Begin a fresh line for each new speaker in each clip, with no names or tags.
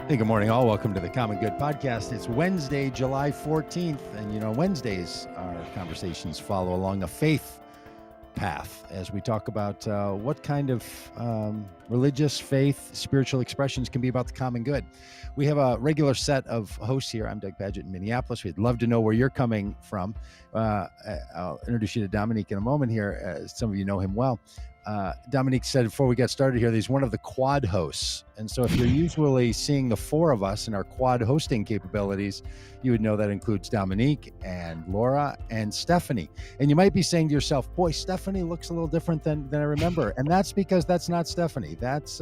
Hey, good morning, all. Welcome to the Common Good Podcast. It's Wednesday, July 14th. And, Wednesdays, our conversations follow along a faith path as we talk about what kind of religious, faith, spiritual expressions can be about the common good. We have a regular set of hosts here. I'm Doug Padgett in Minneapolis. We'd love to know where you're coming from. I'll introduce you to Dominique in a moment here. Some of you know him well. Dominique said before we got started here, he's one of the quad hosts. And so if you're usually seeing the four of us in our quad hosting capabilities, you would know that includes Dominique and Laura and Stephanie. And you might be saying to yourself, boy, Stephanie looks a little different than I remember. And that's because that's not Stephanie. That's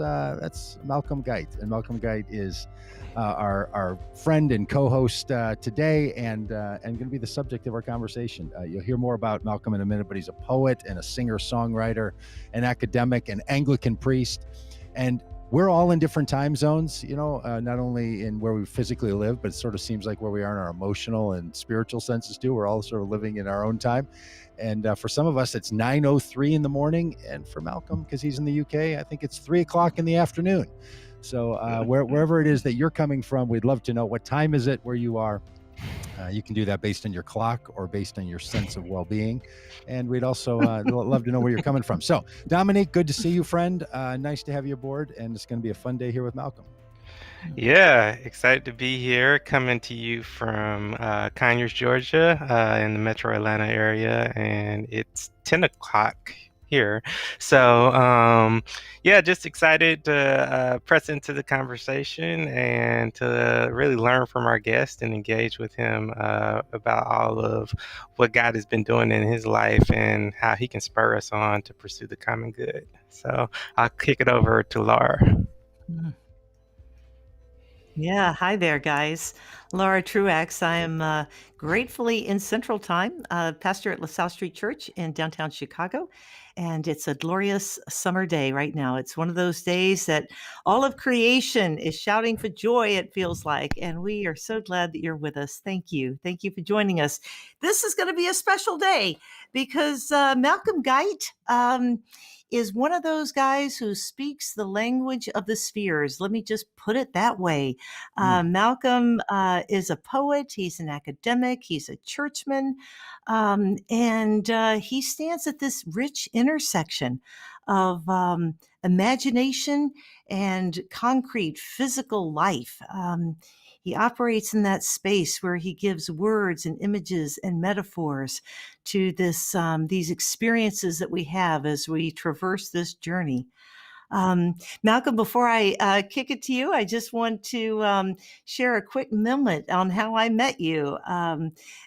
Malcolm Guite. And Malcolm Guite is our friend and co-host today and going to be the subject of our conversation. You'll hear more about Malcolm in a minute, but he's a poet and a singer-songwriter, an academic, an Anglican priest. And we're all in different time zones, not only in where we physically live, but it sort of seems like where we are in our emotional and spiritual senses too. We're all sort of living in our own time. And for some of us, it's 9:03 in the morning. And for Malcolm, because he's in the UK, I think it's 3 o'clock in the afternoon. So wherever it is that you're coming from, we'd love to know what time is it where you are. You can do that based on your clock or based on your sense of well-being. And we'd also love to know where you're coming from. So, Dominique, good to see you, friend. Nice to have you aboard. And it's going to be a fun day here with Malcolm.
Yeah, excited to be here, coming to you from Conyers, Georgia, in the metro Atlanta area. And it's 10 o'clock here. So, just excited to press into the conversation and to really learn from our guest and engage with him about all of what God has been doing in his life and how he can spur us on to pursue the common good. So I'll kick it over to Laura.
Yeah, hi there, guys. Laura Truax. I am gratefully in Central Time, pastor at LaSalle Street Church in downtown Chicago. And it's a glorious summer day right now. It's one of those days that all of creation is shouting for joy, it feels like. And we are so glad that you're with us. Thank you. Thank you for joining us. This is going to be a special day because Malcolm Guite is one of those guys who speaks the language of the spheres. Let me just put it that way. Malcolm is a poet. He's an academic. He's a churchman. And he stands at this rich intersection of imagination and concrete physical life. He operates in that space where he gives words and images and metaphors to these experiences that we have as we traverse this journey. Malcolm, before I kick it to you, I just want to share a quick moment on how I met you.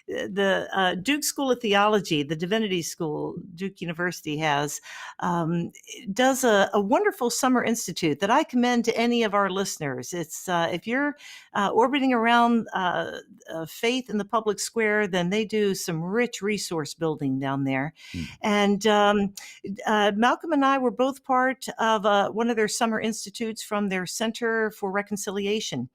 The Duke School of Theology, the Divinity School, Duke University does a wonderful summer institute that I commend to any of our listeners. It's if you're orbiting around faith in the public square, then they do some rich resource building down there. And Malcolm and I were both part of one of their summer institutes from their Center for Reconciliation.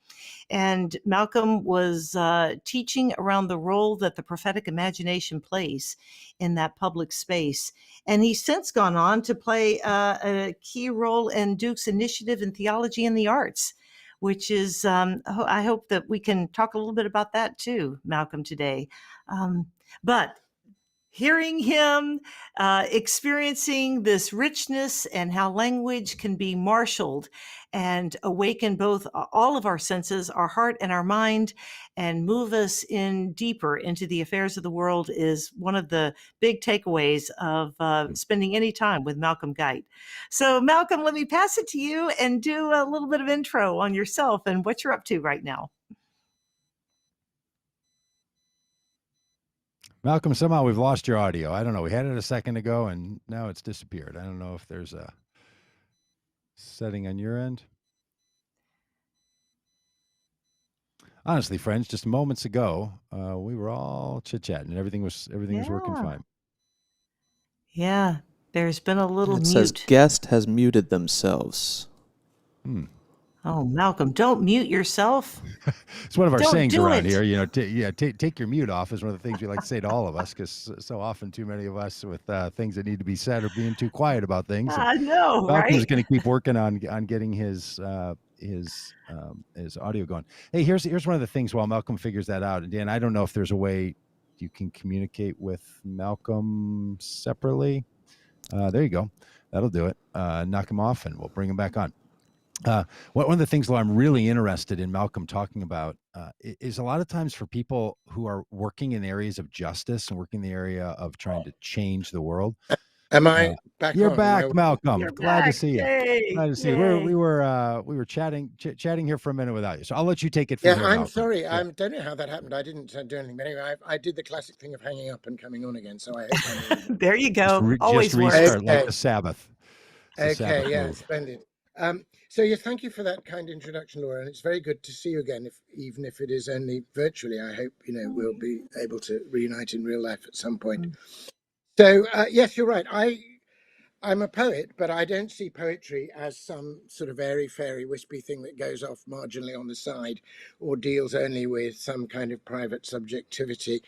And Malcolm was teaching around the role that the prophetic imagination plays in that public space. And he's since gone on to play a key role in Duke's initiative in theology and the arts, which is, I hope that we can talk a little bit about that too, Malcolm, today. But hearing him, experiencing this richness and how language can be marshaled and awaken both all of our senses, our heart and our mind, and move us in deeper into the affairs of the world is one of the big takeaways of spending any time with Malcolm Guite. So Malcolm, let me pass it to you and do a little bit of intro on yourself and what you're up to right now.
Malcolm, somehow we've lost your audio. I don't know. We had it a second ago, and now it's disappeared. I don't know if there's a setting on your end. Honestly, friends, just moments ago, we were all chit-chatting, and everything was working fine.
Yeah, there's been a little mute.
It says guest has muted themselves.
Oh, Malcolm, don't mute yourself.
It's one of our sayings around here. Take your mute off is one of the things we like to say to all of us, because so often too many of us with things that need to be said are being too quiet about things.
I know, right?
Malcolm's going to keep working on getting his his audio going. Hey, here's one of the things while Malcolm figures that out. And Dan, I don't know if there's a way you can communicate with Malcolm separately. There you go. That'll do it. Knock him off and we'll bring him back on. One of the things, though, I'm really interested in Malcolm talking about is a lot of times for people who are working in areas of justice and working in the area of trying to change the world.
Am I back
You're
on?
back, Malcolm.
You're
Glad to
back.
see you.
Yay.
Glad to see you.
Yay.
We were chatting here for a minute without you, so I'll let you take it from
Yeah,
here.
I'm
Malcolm.
sorry.
Yeah.
I don't know how that happened. I didn't do anything. But anyway, I did the classic thing of hanging up and coming on again. So I hope I'm
There you go.
Just
Always works.
restart like
Okay.
the Sabbath. It's the Sabbath
Okay, yeah,
move.
splendid. So yes, thank you for that kind introduction, Laura, and it's very good to see you again. Even if it is only virtually, I hope we'll be able to reunite in real life at some point. So yes, you're right. I'm a poet, but I don't see poetry as some sort of airy-fairy, wispy thing that goes off marginally on the side or deals only with some kind of private subjectivity.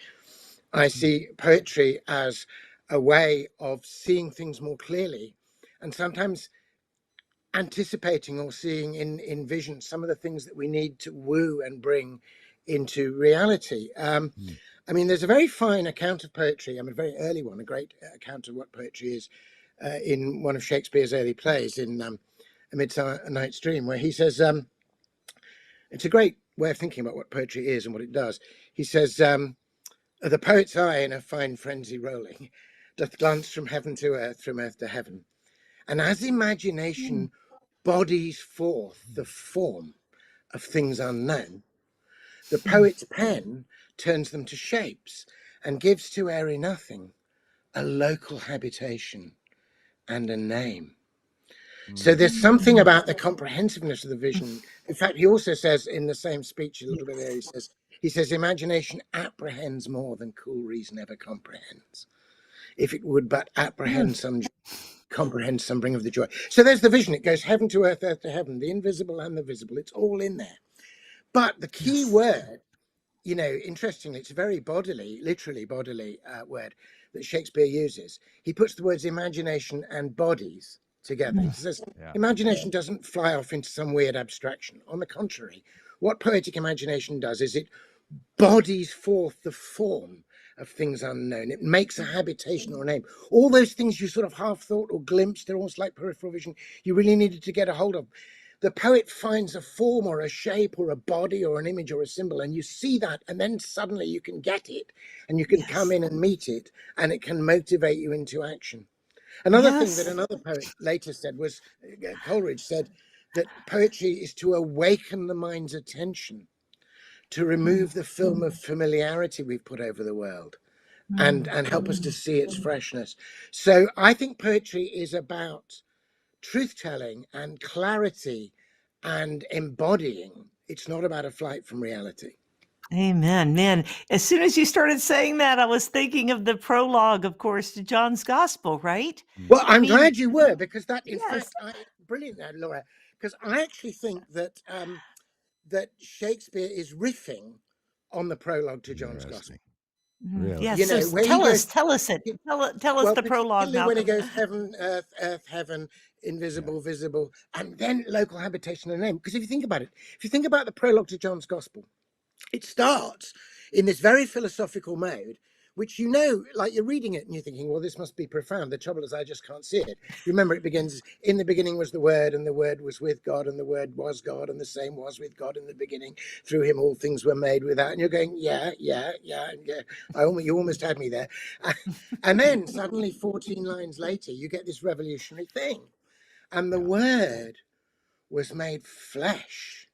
I see poetry as a way of seeing things more clearly and sometimes anticipating or seeing in vision some of the things that we need to woo and bring into reality. I mean, there's a very fine account of poetry, a very early one, a great account of what poetry is in one of Shakespeare's early plays, in A Midsummer Night's Dream, where he says, it's a great way of thinking about what poetry is and what it does. He says, the poet's eye in a fine frenzy rolling doth glance from heaven to earth, from earth to heaven. And as imagination bodies forth the form of things unknown, the poet's pen turns them to shapes and gives to airy nothing a local habitation and a name. So there's something about the comprehensiveness of the vision. In fact, he also says in the same speech a little bit there, he says, imagination apprehends more than cool reason ever comprehends. If it would but apprehend some joy, comprehend some bring of the joy. So there's the vision. It goes heaven to earth, earth to heaven, the invisible and the visible. It's all in there. But the key word, interestingly, it's a very bodily, literally bodily word that Shakespeare uses. He puts the words imagination and bodies together. He says, imagination doesn't fly off into some weird abstraction. On the contrary, what poetic imagination does is it bodies forth the form of things unknown. It makes a habitation or a name. All those things you sort of half thought or glimpsed, they're almost like peripheral vision, you really needed to get a hold of. The poet finds a form or a shape or a body or an image or a symbol, and you see that, and then suddenly you can get it, and you can come in and meet it, and it can motivate you into action. Another thing that another poet later said was, Coleridge said, that poetry is to awaken the mind's attention, to remove the film of familiarity we've put over the world, and help us to see its freshness. So I think poetry is about truth-telling and clarity and embodying. It's not about a flight from reality.
Amen. Man, as soon as you started saying that, I was thinking of the prologue, of course, to John's Gospel, right?
Well, I'm glad you were, because that, in
Yes.
fact, brilliant, Laura, because I actually think that that Shakespeare is riffing on the prologue to John's Gospel.
Really?
Yes. So
where he
tell
goes,
us it. Tell us the prologue,
particularly when he
Malcolm.
goes heaven, earth, heaven, invisible, visible, and then local habitation and name. Because if you think about it, if you think about the prologue to John's Gospel, it starts in this very philosophical mode, which like you're reading it and you're thinking, well, this must be profound. The trouble is I just can't see it. Remember, it begins, in the beginning was the Word, and the Word was with God, and the Word was God, and the same was with God in the beginning. Through him all things were made without. And you're going, yeah. You almost had me there. And then suddenly 14 lines later, you get this revolutionary thing. And the Word was made flesh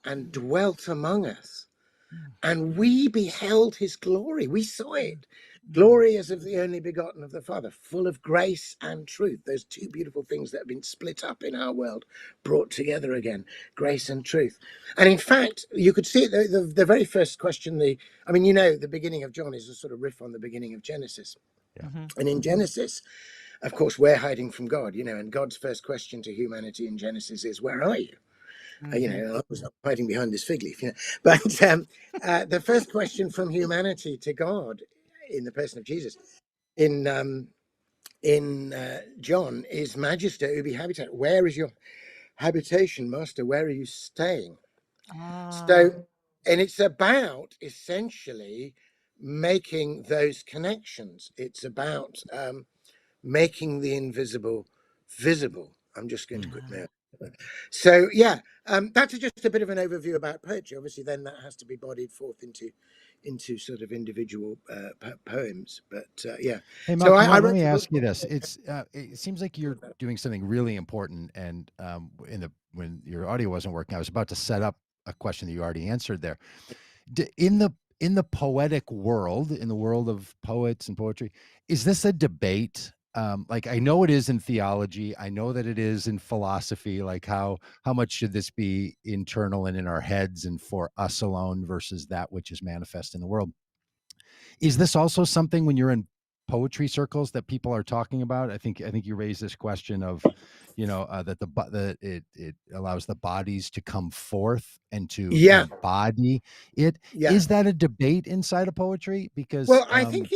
and dwelt among us. And we beheld his glory. We saw it. Glory as of the only begotten of the Father, full of grace and truth. Those two beautiful things that have been split up in our world, brought together again, grace and truth. And in fact, you could see it, the very first question, the beginning of John is a sort of riff on the beginning of Genesis. And in Genesis, of course, we're hiding from God, and God's first question to humanity in Genesis is, where are you? I was hiding behind this fig leaf, But the first question from humanity to God, in the person of Jesus, in John, is Magister ubi habitat. Where is your habitation, master, where are you staying?
Ah.
So, and it's about essentially making those connections. It's about making the invisible visible. I'm just going to put
Yeah.
now. So yeah, that's just a bit of an overview about poetry. Obviously, then that has to be bodied forth into sort of individual poems. But yeah,
Hey,
so
Malcolm,
I
let
wrote
me
a book.
ask you this. It seems like you're doing something really important. And when your audio wasn't working, I was about to set up a question that you already answered there. In the poetic world, in the world of poets and poetry, is this a debate? Like, I know it is in theology. I know that it is in philosophy. Like, how much should this be internal and in our heads and for us alone versus that which is manifest in the world? Is this also something when you're in poetry circles that people are talking about? I think you raised this question of, that it allows the bodies to come forth and to
Yeah,
embody it.
yeah.
Is that a debate inside of poetry? Because
Well, I think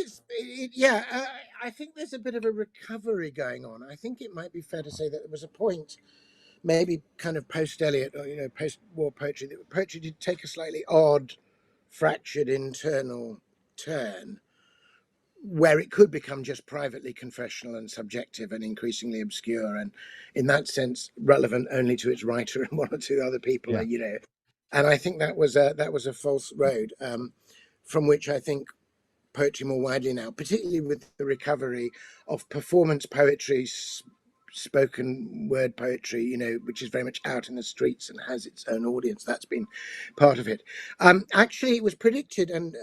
I think there's a bit of a recovery going on. I think it might be fair to say that there was a point, maybe kind of post Eliot or post-war poetry, that poetry did take a slightly odd, fractured internal turn, where it could become just privately confessional and subjective and increasingly obscure, and in that sense relevant only to its writer and one or two other people.
yeah,
And I think that was a false road, from which I think poetry more widely now, particularly with the recovery of performance poetry, spoken word poetry, which is very much out in the streets and has its own audience. That's been part of it. Actually, it was predicted and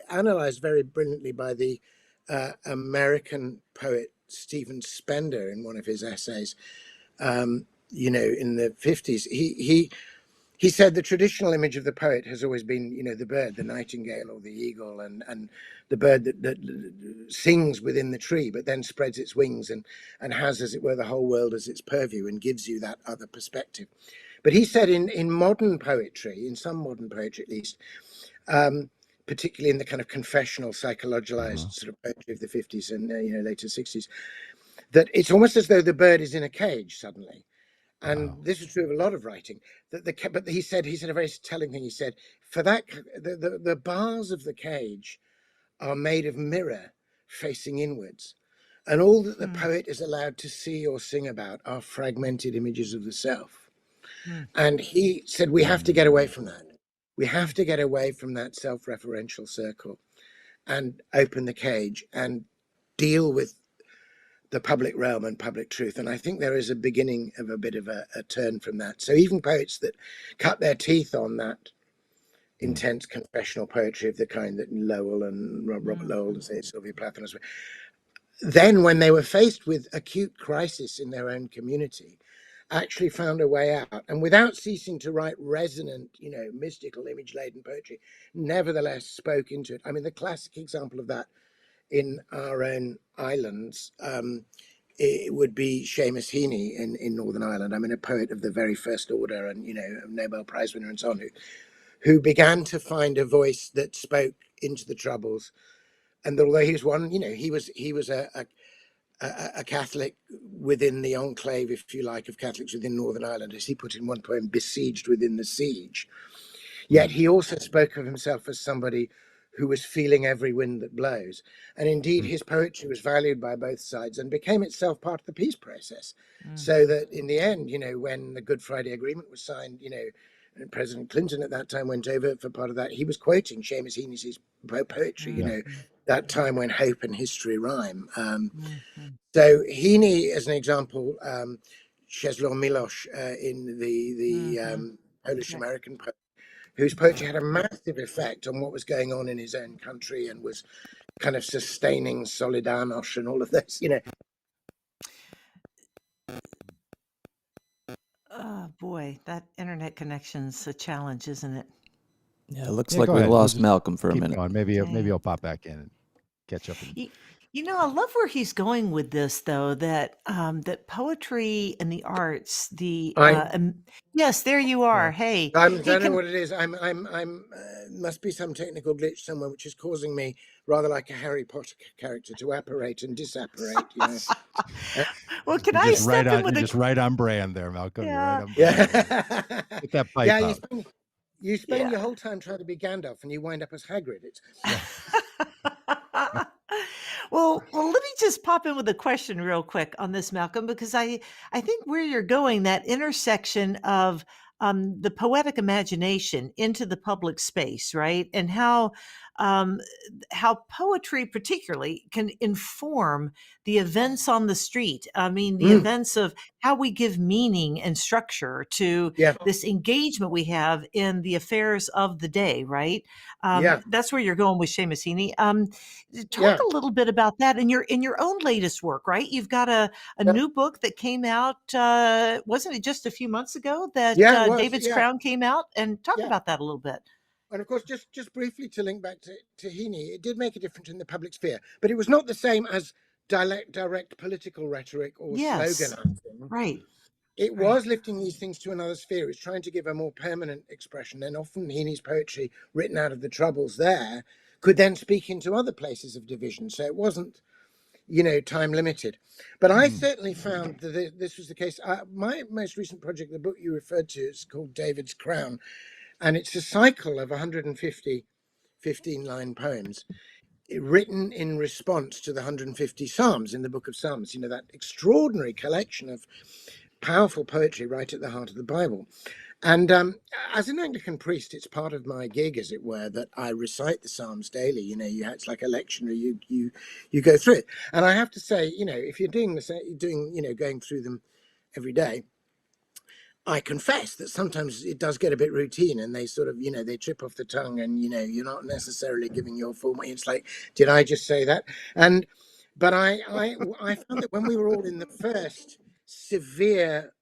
analyzed very brilliantly by the American poet Stephen Spender in one of his essays. In the 50s, he said the traditional image of the poet has always been, the bird, the nightingale or the eagle, and the bird that sings within the tree, but then spreads its wings and has, as it were, the whole world as its purview and gives you that other perspective. But he said in modern poetry, in some modern poetry at least, particularly in the kind of confessional, psychologized sort of poetry of the 50s and later 60s, that it's almost as though the bird is in a cage suddenly. And this is true of a lot of writing. But he said a very telling thing. He said, for that, the bars of the cage are made of mirror facing inwards, and all that the poet is allowed to see or sing about are fragmented images of the self. And he said we have to get away from that. We have to get away from that self-referential circle and open the cage and deal with the public realm and public truth. And I think there is a beginning of a bit of a turn from that. So even poets that cut their teeth on that intense confessional poetry of the kind that Lowell and Robert Lowell and say Sylvia Plath, then when they were faced with acute crisis in their own community, actually found a way out, and without ceasing to write resonant, mystical, image-laden poetry, nevertheless spoke into it. I mean, the classic example of that in our own islands, it would be Seamus Heaney in Northern Ireland. I mean, a poet of the very first order, and a Nobel Prize winner and so on, who began to find a voice that spoke into the troubles. And although he was one, he was a Catholic within the enclave, if you like, of Catholics within Northern Ireland, as he put in one poem, besieged within the siege. Yet he also spoke of himself as somebody who was feeling every wind that blows. And indeed, his poetry was valued by both sides and became itself part of the peace process. So that in the end, when the Good Friday Agreement was signed, and President Clinton at that time went over for part of that, he was quoting Seamus Heaney's poetry, that time when hope and history rhyme. So Heaney, as an example, Czesław Milosz in the Polish-American poet, whose poetry had a massive effect on what was going on in his own country and was kind of sustaining Solidarność and all of this,
Oh boy, that internet connection's a challenge, isn't it?
Yeah, it looks
Yeah,
like
go
we
ahead. We'll
lost
just
Malcolm for a
keep
minute.
going. Maybe
Dang.
he'll pop back in and catch up.
Y- You know, I love where he's going with this, though. That poetry and the arts,
I
yes, there you
Yeah.
are. Hey,
I
hey,
don't know what it is. I'm must be some technical glitch somewhere, which is causing me rather like a Harry Potter character to apparate and disapparate. You know.
well, can
You're
I
just right
step in
on.
with
You're
a?
just right on brand there, Malcolm. You're right
Yeah,
on brand.
Yeah.
Get that pipe
Yeah.
out.
You spend
yeah.
your whole time trying to be Gandalf, and you wind up as Hagrid. It's
Yeah.
Well, let me just pop in with a question real quick on this, Malcolm, because I think where you're going, that intersection of the poetic imagination into the public space, right, and um, how poetry particularly can inform the events on the street. I mean, the
Mm,
events of how we give meaning and structure to
yeah,
this engagement we have in the affairs of the day, right?
yeah,
That's where you're going with Seamus Heaney. Talk
yeah,
a little bit about that in your own latest work, right? You've got a
yeah.
new book that came out. Wasn't it just a few months ago that
Yeah, it was.
David's
Yeah,
Crown came out? And talk
yeah.
about that a little bit.
And of course, just briefly to link back to Heaney, it did make a difference in the public sphere, but it was not the same as direct political rhetoric or
Yes,
sloganizing.
right,
It
right.
was lifting these things to another sphere. It's trying to give a more permanent expression. And often Heaney's poetry, written out of the troubles there, could then speak into other places of division. So it wasn't, time limited. But I
Hmm.
certainly found that this was the case. My most recent project, the book you referred to, is called David's Crown. And it's a cycle of 150 15-line poems written in response to the 150 Psalms in the Book of Psalms, that extraordinary collection of powerful poetry right at the heart of the Bible. And as an Anglican priest, it's part of my gig, as it were, that I recite the Psalms daily. It's like a lectionary. You go through it, and I have to say, if you're going through them every day, I confess that sometimes it does get a bit routine, and they sort of, they trip off the tongue, and you're not necessarily giving your full. It's like, did I just say that? And but I found that when we were all in the first severe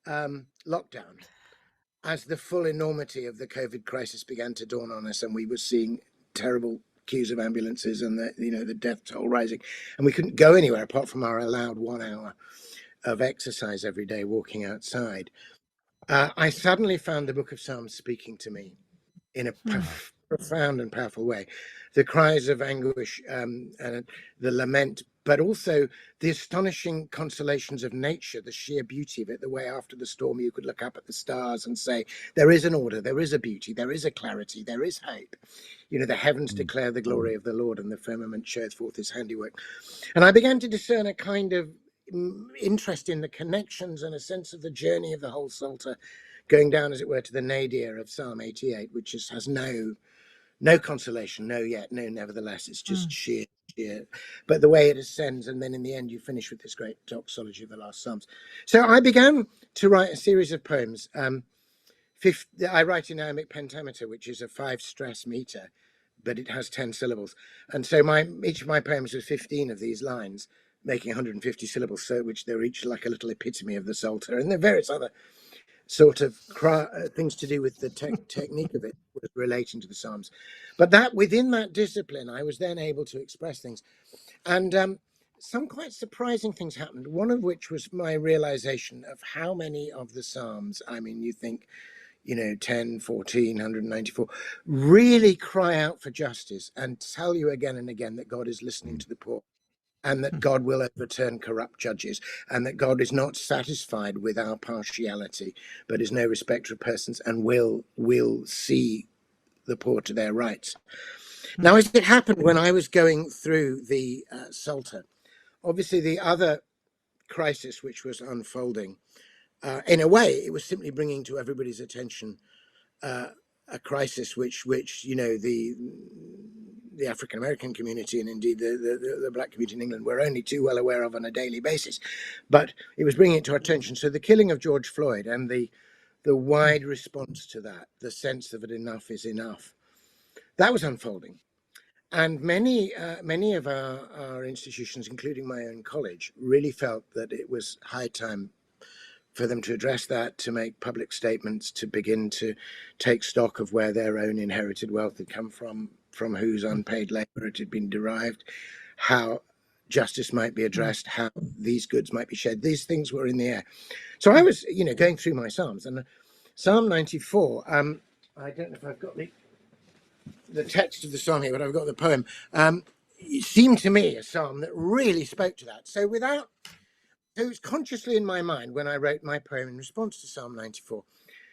lockdown, as the full enormity of the COVID crisis began to dawn on us, and we were seeing terrible queues of ambulances and the death toll rising, and we couldn't go anywhere apart from our allowed 1 hour of exercise every day, walking outside. I suddenly found the Book of Psalms speaking to me in a
Hmm.
profound and powerful way. The cries of anguish, and the lament, but also the astonishing consolations of nature, the sheer beauty of it, the way after the storm you could look up at the stars and say, there is an order, there is a beauty, there is a clarity, there is hope. The heavens
Hmm.
declare the glory of the Lord, and the firmament showeth forth his handiwork. And I began to discern a kind of interest in the connections and a sense of the journey of the whole Psalter, going down, as it were, to the nadir of Psalm 88, which has no consolation, no yet, no nevertheless. It's
Hmm.
just sheer. But the way it ascends, and then in the end, you finish with this great doxology of the last Psalms. So I began to write a series of poems. I write in iambic pentameter, which is a 5-stress meter, but it has 10 syllables. And so each of my poems was 15 of these lines, making 150 syllables, so which they're each like a little epitome of the Psalter. And there are various other sort of things to do with the technique of it, was relating to the Psalms. But that within that discipline, I was then able to express things. And some quite surprising things happened, one of which was my realization of how many of the Psalms, I mean, you think, 10, 14, 194, really cry out for justice and tell you again and again that God is listening to the poor, and that God will overturn corrupt judges, and that God is not satisfied with our partiality, but is no respecter of persons, and will see the poor to their rights. Now, as it happened when I was going through the Psalter, obviously the other crisis which was unfolding, in a way, it was simply bringing to everybody's attention a crisis which the African American community, and indeed the black community in England, were only too well aware of on a daily basis. But it was bringing it to our attention. So the killing of George Floyd and the wide response to that, the sense that enough is enough, that was unfolding. And many of our institutions, including my own college, really felt that it was high time for them to address that, to make public statements, to begin to take stock of where their own inherited wealth had come from whose unpaid labor it had been derived, how justice might be addressed, how these goods might be shared. These things were in the air. So I was, going through my Psalms, and Psalm 94, I don't know if I've got the text of the song here, but I've got the poem. It seemed to me a psalm that really spoke to that. So it was consciously in my mind when I wrote my poem in response to Psalm 94.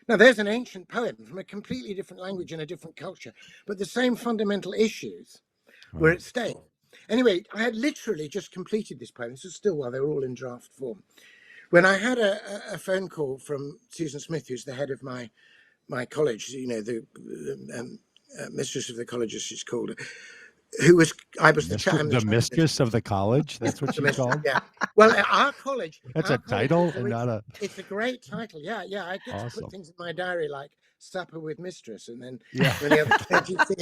Now, there's an ancient poem from a completely different language and a different culture, but the same fundamental issues were at stake. Anyway, I had literally just completed this poem. This was still while they were all in draft form, when I had a phone call from Susan Smith, who's the head of my college, the mistress of the college, as she's called, I was
the mistress of the college. That's what she's called.
Yeah. Well, our college.
That's a title and not a.
It's a great title. Yeah. I get to put things in my diary like supper with mistress, and then when the other clergy sing,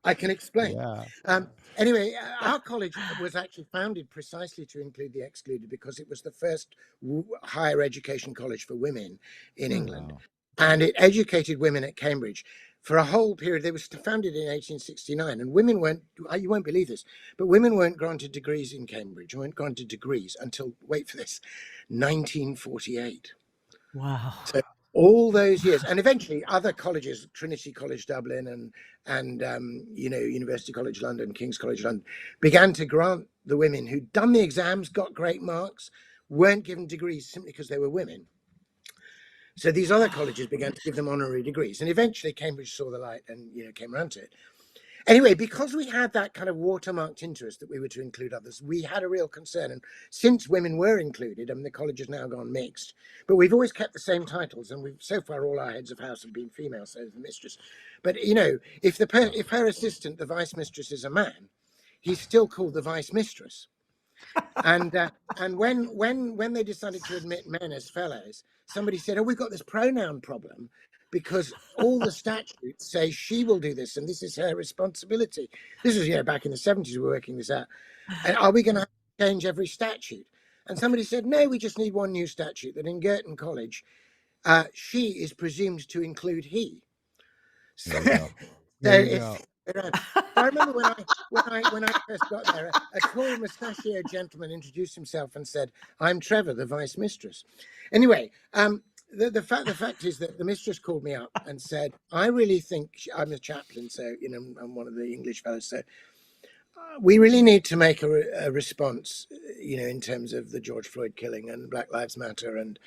I can explain.
Yeah.
Anyway, our college was actually founded precisely to include the excluded, because it was the first higher education college for women in England, and it educated women at Cambridge for a whole period. They were founded in 1869, and women weren't, you won't believe this, but women weren't granted degrees in Cambridge, weren't granted degrees until, wait for this, 1948.
Wow.
So all those years, and eventually other colleges, Trinity College Dublin and University College London, King's College London, began to grant the women who'd done the exams, got great marks, weren't given degrees simply because they were women. So these other colleges began to give them honorary degrees, and eventually Cambridge saw the light and came around to it. Anyway, because we had that kind of watermarked interest that we were to include others, we had a real concern. And since women were included, the college has now gone mixed, but we've always kept the same titles, and we've so far all our heads of house have been female, so the mistress. But if her assistant, the vice mistress, is a man, he's still called the vice mistress. And when they decided to admit men as fellows, somebody said, "Oh, we've got this pronoun problem because all the statutes say she will do this, and this is her responsibility." This was back in the 70s. We were working this out. And are we going to change every statute? And somebody said, "No, we just need one new statute, that in Girton College, she is presumed to include he." So, I remember when I first got there, a tall mustachioed gentleman introduced himself and said, "I'm Trevor, the vice mistress." Anyway, the fact is that the mistress called me up and said, "I really think," I'm a chaplain, so I'm one of the English fellows, so we really need to make a response, in terms of the George Floyd killing and Black Lives Matter, and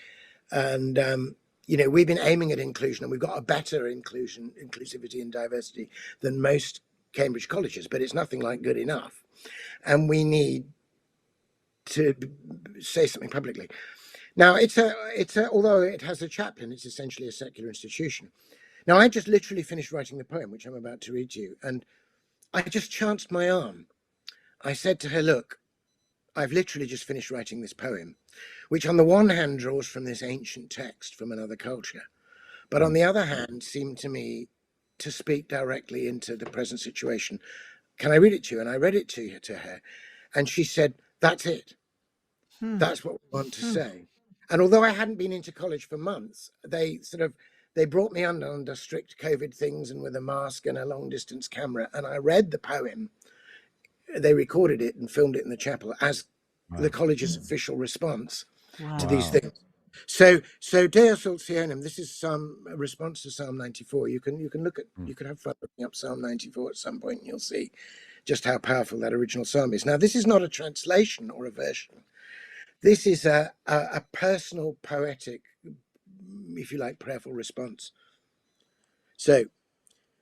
we've been aiming at inclusion, and we've got a better inclusivity and diversity than most Cambridge colleges, but it's nothing like good enough, and we need to say something publicly. Now, it's although it has a chaplain, it's essentially a secular institution. Now, I just literally finished writing the poem, which I'm about to read to you, and I just chanced my arm. I said to her, "Look, I've literally just finished writing this poem, which on the one hand draws from this ancient text from another culture, but on the other hand seemed to me to speak directly into the present situation. Can I read it to you?" And I read it to her, and she said, "That's it. That's what we want to say." And although I hadn't been into college for months, they brought me under strict COVID things and with a mask and a long distance camera, and I read the poem. They recorded it and filmed it in the chapel as the college's official response to these things. So Deo Sulcionum, this is some response to Psalm 94. You can look at, you could have fun looking up Psalm 94 at some point, and you'll see just how powerful that original psalm is. Now, this is not a translation or a version. This is a personal, poetic, if you like, prayerful response. So,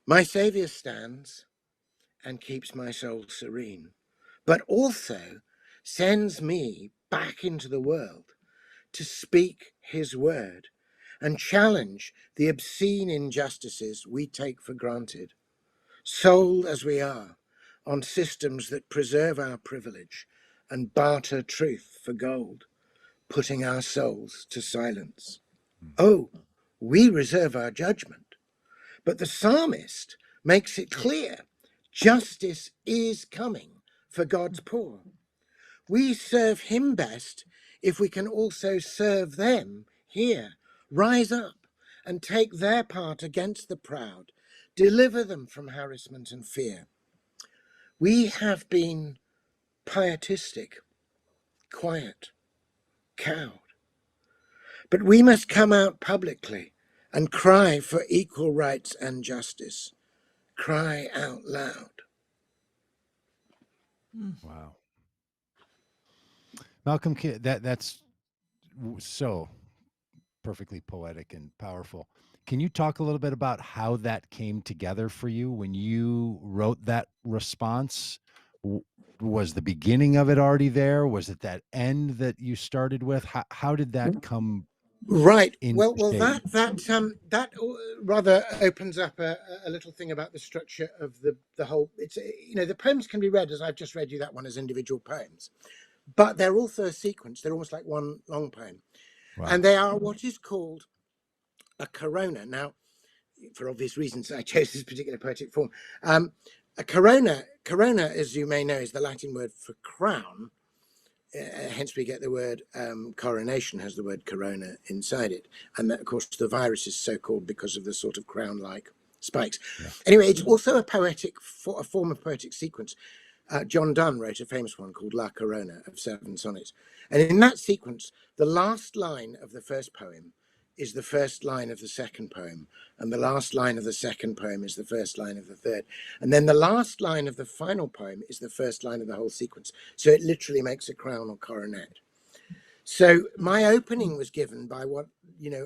my Saviour stands and keeps my soul serene, but also sends me back into the world to speak his word and challenge the obscene injustices we take for granted, sold as we are on systems that preserve our privilege and barter truth for gold, putting our souls to silence. Oh, we reserve our judgment, but the psalmist makes it clear justice is coming for God's poor. We serve him best if we can also serve them here. Rise up and take their part against the proud. Deliver them from harassment and fear. We have been pietistic, quiet, cowed. But we must come out publicly and cry for equal rights and justice. Cry out loud.
Wow. Malcolm, that's so perfectly poetic and powerful. Can you talk a little bit about how that came together for you when you wrote that response? Was the beginning of it already there? Was it that end that you started with? How did that come
Right.
into
Well,
shape?
that rather opens up a little thing about the structure of the whole. It's the poems can be read as I've just read you that one as individual poems, but they're also a sequence. They're almost like one long poem,
Wow.
and they are what is called a corona. Now, for obvious reasons, I chose this particular poetic form. A corona, as you may know, is the Latin word for crown. Hence we get the word coronation has the word corona inside it, and that, of course, the virus is so called because of the sort of crown-like spikes.
Yeah.
Anyway, it's also a form of poetic sequence. John Donne wrote a famous one called La Corona of 7 sonnets, and in that sequence, the last line of the first poem is the first line of the second poem, and the last line of the second poem is the first line of the third, and then the last line of the final poem is the first line of the whole sequence. So it literally makes a crown or coronet. So my opening was given by what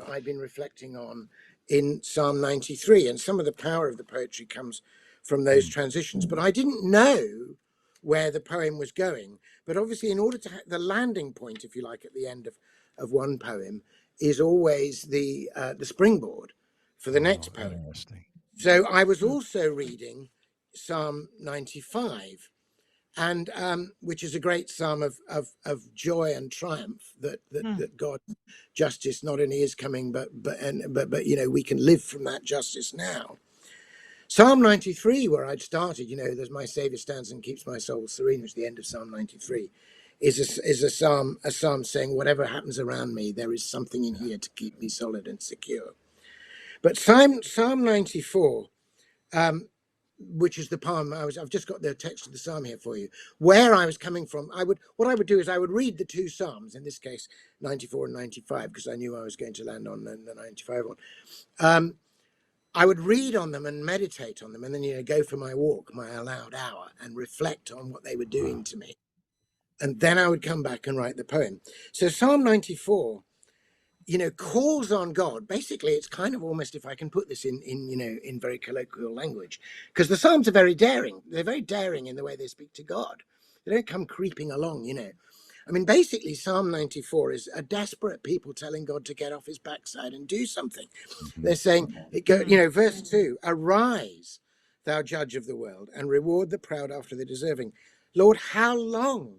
I'd been reflecting on in Psalm 93, and some of the power of the poetry comes from those transitions, but I didn't know where the poem was going. But obviously, in order to the landing point, if you like, at the end of one poem is always the springboard for the next poem.
Interesting.
So I was also reading Psalm 95, and which is a great psalm of joy and triumph that God's justice not only is coming, but we can live from that justice now. Psalm 93, where I'd started, there's my Savior stands and keeps my soul serene, which is the end of Psalm 93, is a psalm saying, whatever happens around me, there is something in here to keep me solid and secure. But Psalm 94, which is the poem I've just got the text of the psalm here for you. Where I was coming from, what I would do is I would read the two psalms, in this case 94 and 95, because I knew I was going to land on the 95 one. I would read on them and meditate on them, and then go for my walk, my allowed hour, and reflect on what they were doing to me. And then I would come back and write the poem. So Psalm 94, calls on God. Basically, it's kind of almost, if I can put this in very colloquial language, because the Psalms are very daring. They're very daring in the way they speak to God. They don't come creeping along, I mean, basically, Psalm 94 is a desperate people telling God to get off his backside and do something. They're saying, verse 2, arise, thou judge of the world, and reward the proud after the deserving. Lord, how long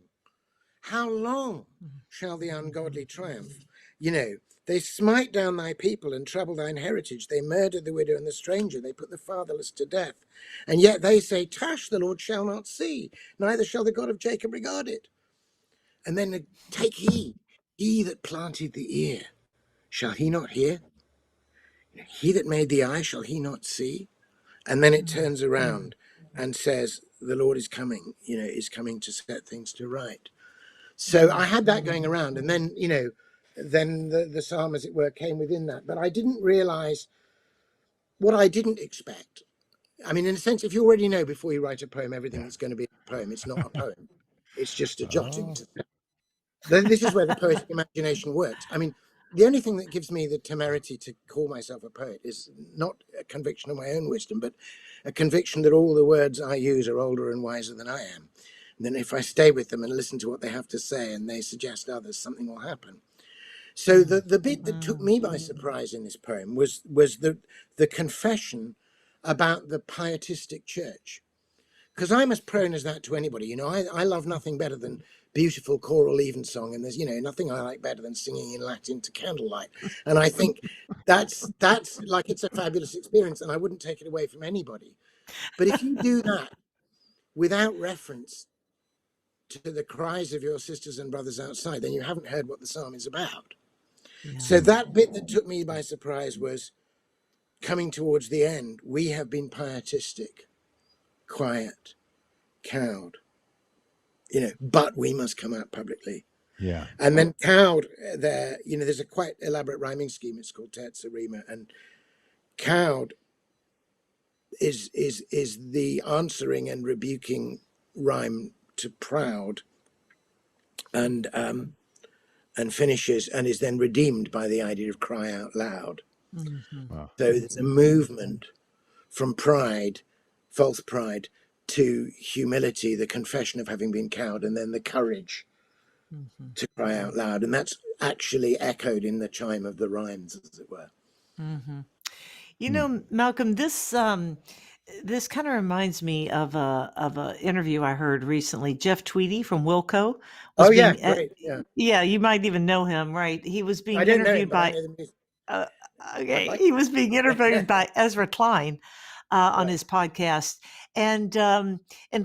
shall the ungodly triumph? They smite down thy people and trouble thine heritage. They murder the widow and the stranger. They put the fatherless to death. And yet they say, tush, the Lord shall not see, neither shall the God of Jacob regard it. And then take heed, he that planted the ear, shall he not hear? He that made the eye, shall he not see? And then it turns around and says, the Lord is coming, is coming to set things to right. So I had that going around, and then, then the psalm, as it were, came within that. But I didn't realize what I didn't expect. I mean, in a sense, if you already know before you write a poem everything that's going to be a poem, it's not a poem. It's just a jotting. This is where the poetic imagination works. I mean, the only thing that gives me the temerity to call myself a poet is not a conviction of my own wisdom, but a conviction that all the words I use are older and wiser than I am. And then if I stay with them and listen to what they have to say and they suggest others, something will happen. So the bit that took me by surprise in this poem was the confession about the pietistic church. Because I'm as prone as that to anybody. I love nothing better than beautiful choral evensong, and there's nothing I like better than singing in Latin to candlelight. And I think that's like, it's a fabulous experience, and I wouldn't take it away from anybody. But if you do that without reference to the cries of your sisters and brothers outside, then you haven't heard what the psalm is about. Yeah. So that bit that took me by surprise was coming towards the end. We have been pietistic, quiet, cowed. but we must come out publicly.
Yeah.
And then cowed there, there's a quite elaborate rhyming scheme. It's called terza rima, and cowed is the answering and rebuking rhyme to proud, and finishes and is then redeemed by the idea of cry out loud.
Wow.
So there's a movement from pride, false pride, to humility, the confession of having been cowed, and then the courage to cry out loud. And that's actually echoed in the chime of the rhymes, as it were.
You know, Malcolm, this kind of reminds me of a interview I heard recently. Jeff Tweedy from Wilco was
Oh, yeah,
being
great. Yeah.
yeah, you might even know him, right? He was being
I don't know him,
interviewed
but I
by
know the music.
uh,
I'd
okay,
like
he was being interviewed by Ezra Klein on
Right.
his podcast, and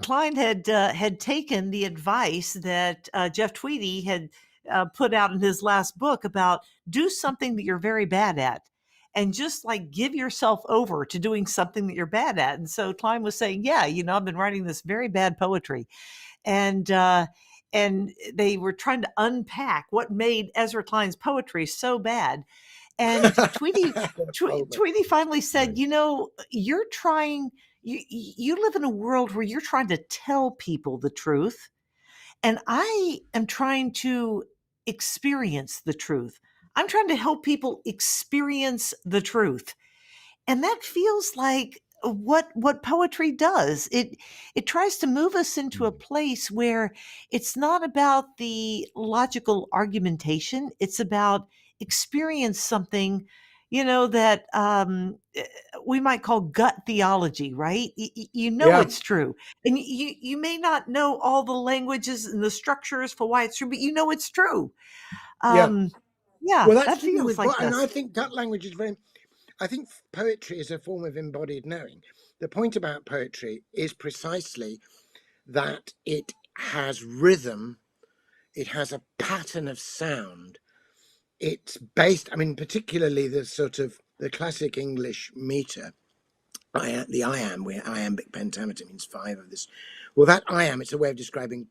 Klein had taken the advice that Jeff Tweedy had put out in his last book about do something that you're very bad at, and just like give yourself over to doing something that you're bad at. And so Klein was saying, yeah, I've been writing this very bad poetry, and they were trying to unpack what made Ezra Klein's poetry so bad. And Tweety finally said, you're trying, you live in a world where you're trying to tell people the truth. And I am trying to experience the truth. I'm trying to help people experience the truth. And that feels like what poetry does. It tries to move us into a place where it's not about the logical argumentation. It's about experience something, that we might call gut theology, right?
Yeah.
It's true, and you may not know all the languages and the structures for why it's true, but it's true.
Yeah.
Yeah,
Well, that's
that
to do
feels
with
like
and I
this.
think gut language is very. I think poetry is a form of embodied knowing. The point about poetry is precisely that it has rhythm, it has a pattern of sound. It's based, particularly the sort of the classic English meter, the iamb, where iambic pentameter means 5 of this. Well, that iamb, it's a way of describing,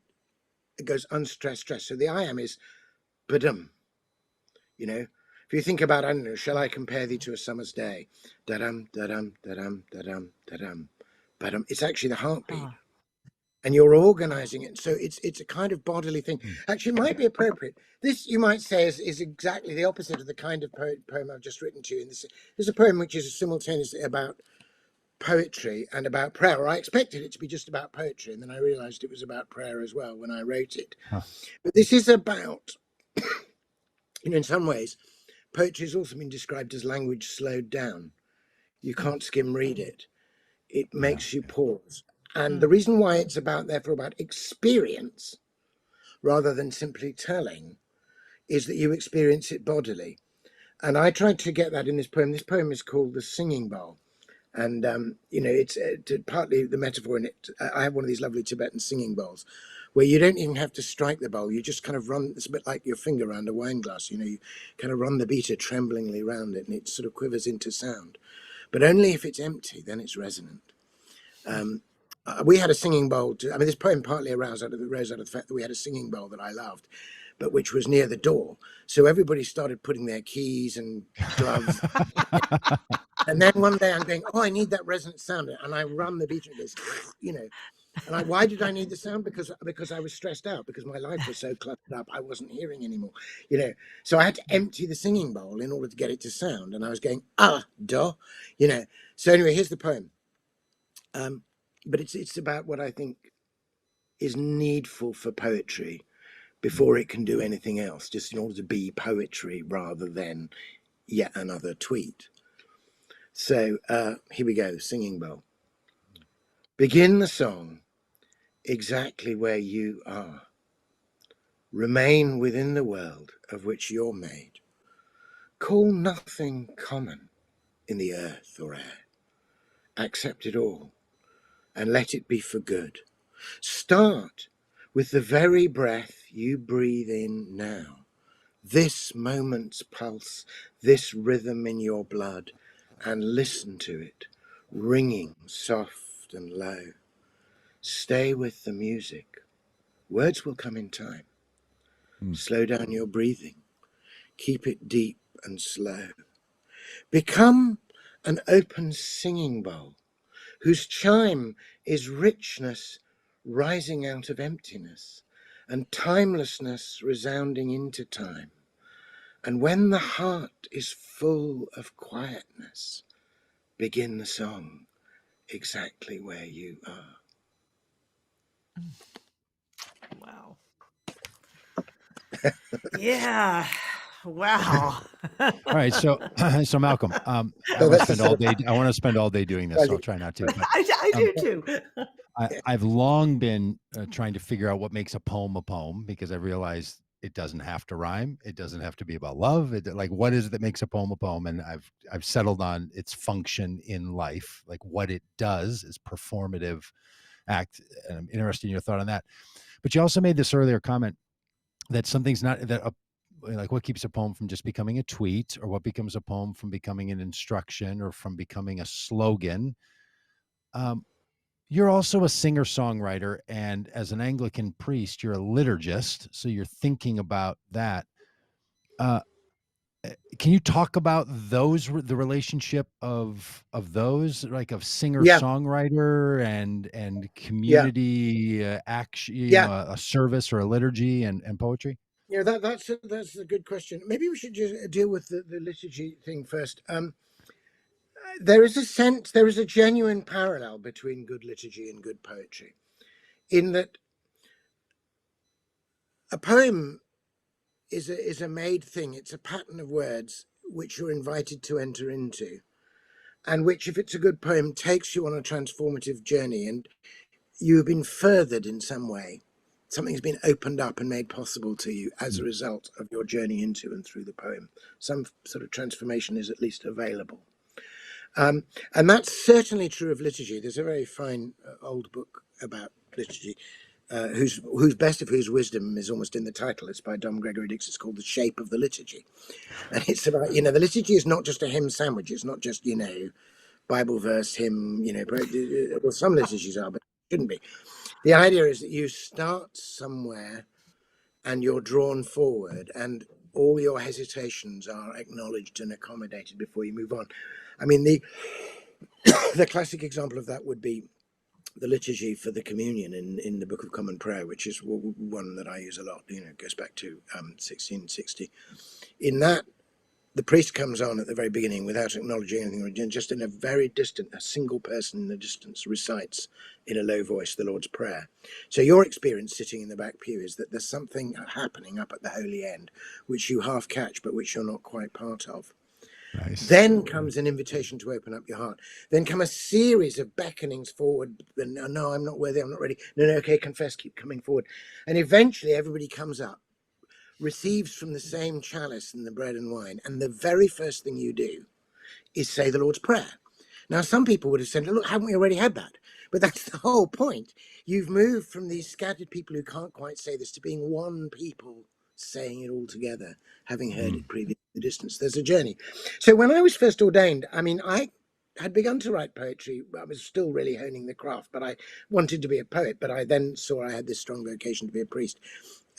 it goes unstressed, stressed. So the iamb is badum, If you think about, I don't know, shall I compare thee to a summer's day? Da-dum, da-dum, da-dum, da-dum, da-dum, ba-dum. It's actually the heartbeat. And you're organizing it. So it's a kind of bodily thing. Actually, it might be appropriate. This, you might say, is exactly the opposite of the kind of poem I've just written to you. And this is a poem which is simultaneously about poetry and about prayer. Or I expected it to be just about poetry, and then I realized it was about prayer as well when I wrote it. But this is about, in some ways, poetry has also been described as language slowed down. You can't skim read it. It makes you pause. And the reason why it's therefore about experience rather than simply telling is that you experience it bodily. And I tried to get that in this poem. This poem is called The Singing Bowl. And, it's partly the metaphor in it. I have one of these lovely Tibetan singing bowls where you don't even have to strike the bowl. You just kind of run, it's a bit like your finger around a wine glass. You kind of run the beater tremblingly around it and it sort of quivers into sound. But only if it's empty, then it's resonant. We had a singing bowl. This poem partly arose out of the fact that we had a singing bowl that I loved, but which was near the door. So everybody started putting their keys and gloves. And then one day I'm going, I need that resonant sound. And I run the beater and it goes, And why did I need the sound? Because I was stressed out, because my life was so cluttered up, I wasn't hearing anymore. So I had to empty the singing bowl in order to get it to sound. And I was going, duh. So anyway, here's the poem. But it's about what I think is needful for poetry before it can do anything else, just in order to be poetry rather than yet another tweet. So here we go, Singing Bowl. Begin the song exactly where you are. Remain within the world of which you're made. Call nothing common in the earth or air. Accept it all and let it be for good. Start with the very breath you breathe in now. This moment's pulse, this rhythm in your blood, and listen to it, ringing soft and low. Stay with the music, Words will come in time. Slow down your breathing. Keep it deep and slow. Become an open singing bowl whose chime is richness rising out of emptiness and timelessness resounding into time. And when the heart is full of quietness, begin the song exactly where you are.
Wow. Yeah. Wow.
All right, so so Malcolm, I
So
want to
that's a
spend
sort
all
of
day. I want to spend all day doing this, so I'll try not to. But
I
um,
do too.
I've long been trying to figure out what makes a poem because I realized it doesn't have to rhyme. It doesn't have to be about love. Like, what is it that makes a poem? And I've settled on its function in life, like what it does is performative act. And I'm interested in your thought on that. But you also made this earlier comment that something's not that like what keeps a poem from just becoming a tweet, or what becomes a poem from becoming an instruction or from becoming a slogan. You're also a singer songwriter, and as an Anglican priest, you're a liturgist, so you're thinking about that. Uh, can you talk about the relationship of those, like of singer
Yeah,
songwriter and
yeah,
community action,
yeah.
a service or a liturgy and poetry?
Yeah, that's a good question. Maybe we should just deal with the liturgy thing first. There is a genuine parallel between good liturgy and good poetry, in that a poem is a made thing. It's a pattern of words which you're invited to enter into, and which, if it's a good poem, takes you on a transformative journey, and you have been furthered in some way. Something's been opened up and made possible to you as a result of your journey into and through the poem. Some sort of transformation is at least available. And that's certainly true of liturgy. There's a very fine old book about liturgy, whose best of whose wisdom is almost in the title. It's by Dom Gregory Dix. It's called The Shape of the Liturgy. And it's about, the liturgy is not just a hymn sandwich. It's not just, Bible verse, hymn, well, some liturgies are, but it shouldn't be. The idea is that you start somewhere and you're drawn forward, and all your hesitations are acknowledged and accommodated before you move on. I mean, the classic example of that would be the liturgy for the communion in the Book of Common Prayer, which is one that I use a lot. It goes back to 1660. In that, the priest comes on at the very beginning without acknowledging anything, just in a very distant, a single person in the distance recites in a low voice the Lord's Prayer. So your experience sitting in the back pew is that there's something happening up at the holy end, which you half catch, but which you're not quite part of.
Nice.
Then comes an invitation to open up your heart. Then come a series of beckonings forward. No, I'm not worthy. I'm not ready. No, okay, confess, keep coming forward. And eventually everybody comes up, receives from the same chalice and the bread and wine. And the very first thing you do is say the Lord's Prayer. Now, some people would have said, look, haven't we already had that? But that's the whole point. You've moved from these scattered people who can't quite say this to being one people saying it all together, having heard it previously at a distance. There's a journey. So when I was first ordained, I had begun to write poetry. I was still really honing the craft, but I wanted to be a poet. But I then saw I had this strong vocation to be a priest.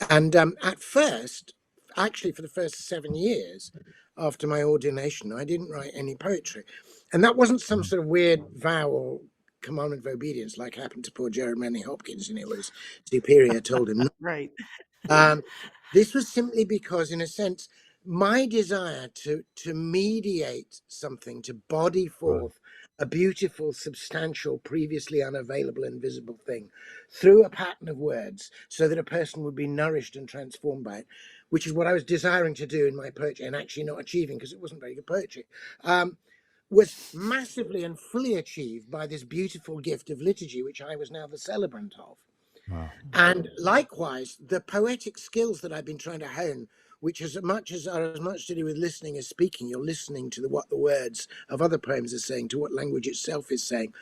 And at first, actually for the first 7 years after my ordination, I didn't write any poetry. And that wasn't some sort of weird vow or commandment of obedience like happened to poor Jeremy Hopkins, where his superior told him.
Right.
This was simply because, in a sense, my desire to mediate something, to body forth a beautiful, substantial, previously unavailable, invisible thing through a pattern of words so that a person would be nourished and transformed by it, which is what I was desiring to do in my poetry and actually not achieving because it wasn't very good poetry, was massively and fully achieved by this beautiful gift of liturgy, which I was now the celebrant of.
Wow.
And likewise, the poetic skills that I've been trying to hone, which are as much to do with listening as speaking. You're listening to what the words of other poems are saying, to what language itself is saying.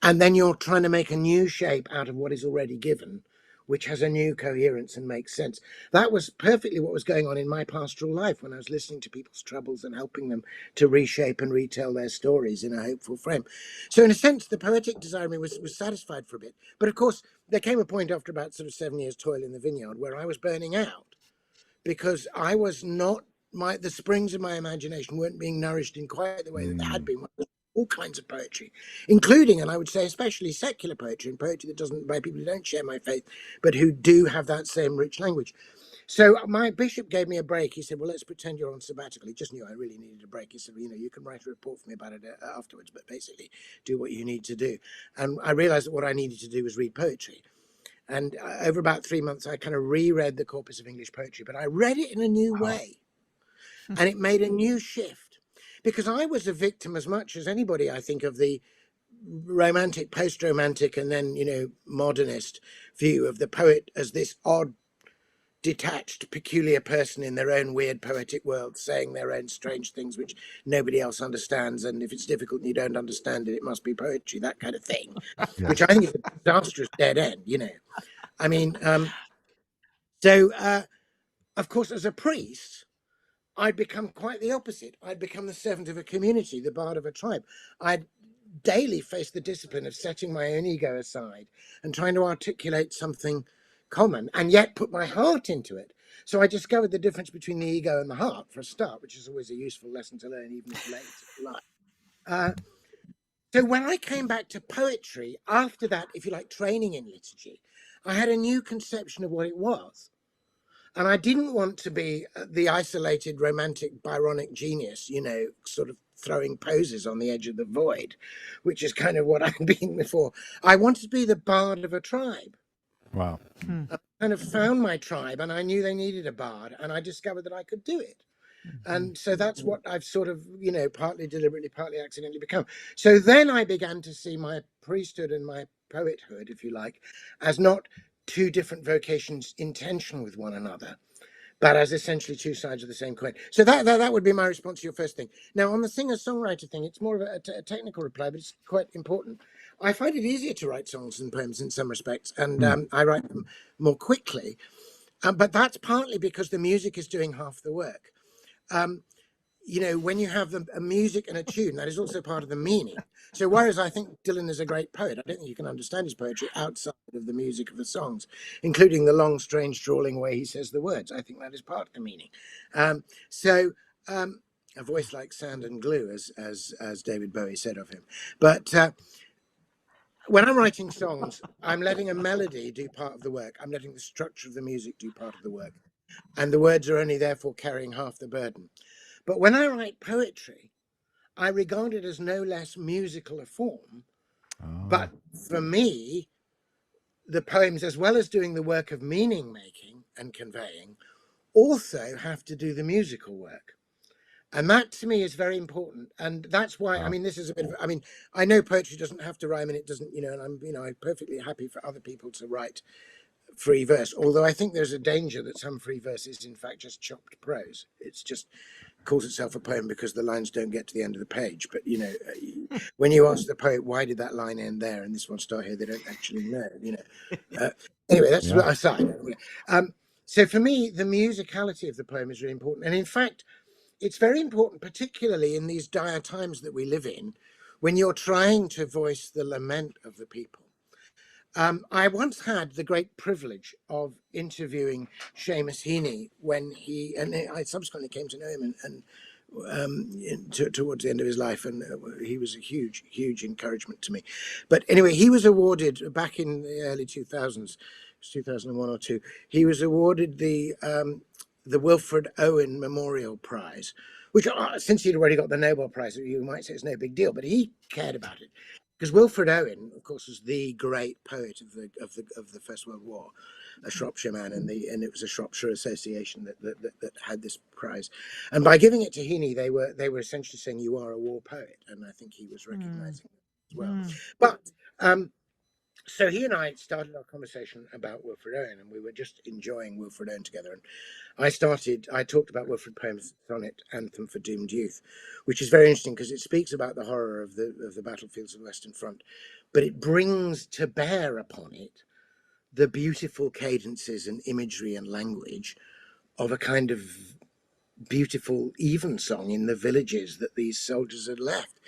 And then you're trying to make a new shape out of what is already given, which has a new coherence and makes sense. That was perfectly what was going on in my pastoral life when I was listening to people's troubles and helping them to reshape and retell their stories in a hopeful frame. So in a sense, the poetic desire in me was satisfied for a bit. But of course, there came a point after about sort of 7 years toil in the vineyard where I was burning out because I was not, the springs of my imagination weren't being nourished in quite the way that they had been. All kinds of poetry, including, and I would say especially, secular poetry, and poetry that doesn't, by people who don't share my faith, but who do have that same rich language. So my bishop gave me a break. He said, well, let's pretend you're on sabbatical. He just knew I really needed a break. He said, well, you can write a report for me about it afterwards, but basically do what you need to do. And I realized that what I needed to do was read poetry. And over about 3 months, I kind of reread the corpus of English poetry, but I read it in a new way. And it made a new shift. Because I was a victim as much as anybody, I think, of the romantic, post-romantic, and then, modernist view of the poet as this odd, detached, peculiar person in their own weird poetic world, saying their own strange things which nobody else understands. And if it's difficult and you don't understand it, it must be poetry, that kind of thing, which I think is a disastrous dead end, I mean, of course, as a priest, I'd become quite the opposite. I'd become the servant of a community, the bard of a tribe. I'd daily face the discipline of setting my own ego aside and trying to articulate something common and yet put my heart into it. So I discovered the difference between the ego and the heart, for a start, which is always a useful lesson to learn, even if late in life. So when I came back to poetry, after that, if you like, training in liturgy, I had a new conception of what it was. And I didn't want to be the isolated romantic Byronic genius, sort of throwing poses on the edge of the void, which is kind of what I've been before. I wanted to be the bard of a tribe.
Wow.
I kind of found my tribe and I knew they needed a bard and I discovered that I could do it. And so that's what I've sort of, partly deliberately, partly accidentally become. So then I began to see my priesthood and my poethood, if you like, as not two different vocations in tension with one another, but as essentially two sides of the same coin. So that would be my response to your first thing. Now, on the singer-songwriter thing, it's more of a technical reply, but it's quite important. I find it easier to write songs than poems in some respects, and I write them more quickly. But that's partly because the music is doing half the work. When you have a music and a tune, that is also part of the meaning. So whereas I think Dylan is a great poet, I don't think you can understand his poetry outside of the music of the songs, including the long, strange, drawling way he says the words. I think that is part of the meaning. A voice like sand and glue, as David Bowie said of him. But when I'm writing songs, I'm letting a melody do part of the work. I'm letting the structure of the music do part of the work. And the words are only therefore carrying half the burden. But when I write poetry, I regard it as no less musical a form. But for me, the poems, as well as doing the work of meaning making and conveying, also have to do the musical work. And that to me is very important. And that's why, this is a bit of, I know poetry doesn't have to rhyme and it doesn't, and I'm perfectly happy for other people to write free verse. Although I think there's a danger that some free verse is in fact just chopped prose. It's just calls itself a poem because the lines don't get to the end of the page. But when you ask the poet why did that line end there and this one start here, they don't actually know. Anyway, that's what I say. So for me, the musicality of the poem is really important, and in fact, it's very important, particularly in these dire times that we live in, when you're trying to voice the lament of the people. I once had the great privilege of interviewing Seamus Heaney and I subsequently came to know him towards the end of his life, and he was a huge, huge encouragement to me. But anyway, he was awarded back in the early 2000s, 2001 or two. He was awarded the Wilfred Owen Memorial Prize, which since he'd already got the Nobel Prize, you might say it's no big deal, but he cared about it. Because Wilfred Owen, of course, was the great poet of the First World War, a Shropshire man, and it was a Shropshire Association that had this prize. And by giving it to Heaney, they were essentially saying you are a war poet, and I think he was recognising that as well. But so he and I started our conversation about Wilfred Owen, and we were just enjoying Wilfred Owen together. And I talked about Wilfred Poem's sonnet, Anthem for Doomed Youth, which is very interesting because it speaks about the horror of the battlefields of the Western Front, but it brings to bear upon it the beautiful cadences and imagery and language of a kind of beautiful evensong in the villages that these soldiers had left,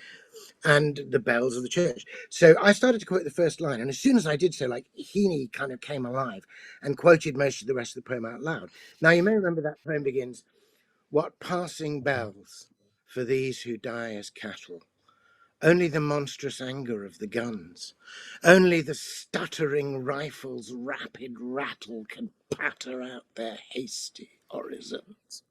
and the bells of the church. So I started to quote the first line, and as soon as I did so, like, Heaney kind of came alive and quoted most of the rest of the poem out loud. Now, you may remember that poem begins, "What passing bells for these who die as cattle? Only the monstrous anger of the guns. Only the stuttering rifles' rapid rattle can patter out their hasty orisons."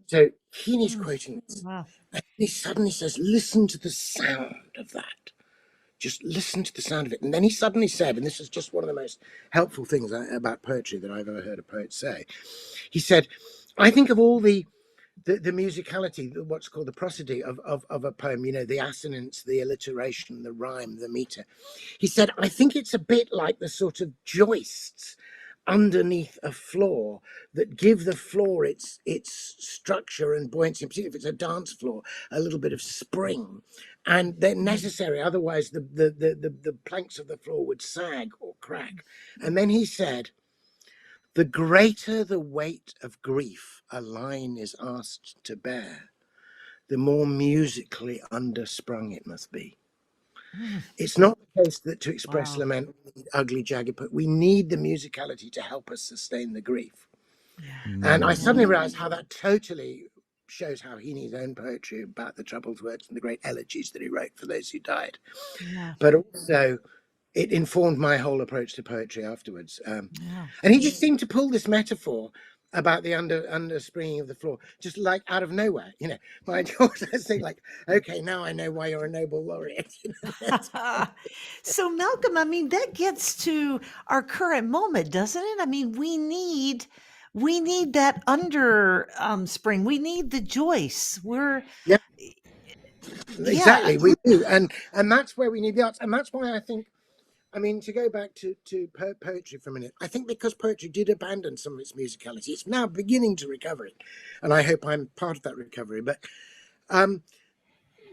So Heaney's quoting this,
Wow.
and he suddenly says, listen to the sound of that. Just listen to the sound of it. And then he suddenly said, and this is just one of the most helpful things about poetry that I've ever heard a poet say. He said, I think of all the musicality, what's called the prosody of a poem, you know, the assonance, the alliteration, the rhyme, the meter. He said, I think it's a bit like the sort of joists underneath a floor that give the floor its structure and buoyancy, particularly if it's a dance floor, a little bit of spring. And they're necessary, otherwise the planks of the floor would sag or crack. And then he said, the greater the weight of grief a line is asked to bear, the more musically undersprung it must be. It's not the case that to express
Wow.
lament, we need ugly, jagged, but we need the musicality to help us sustain the grief.
Yeah.
And I suddenly realized how that totally shows how Heaney's own poetry about the troubled words and the great elegies that he wrote for those who died.
Yeah.
But also, it informed my whole approach to poetry afterwards.
Yeah.
And he just seemed to pull this metaphor about the underspringing of the floor, just like out of nowhere. You know, my daughter saying, like, okay, now I know why you're a Nobel laureate. You know,
So Malcolm, I mean, that gets to our current moment, doesn't it? I mean, we need that spring. We need the joists.
Yeah.
Yeah.
Exactly, we do, and that's where we need the arts, and that's why I think, I mean, to go back to poetry for a minute, I think because poetry did abandon some of its musicality, it's now beginning to recover it, and I hope I'm part of that recovery. But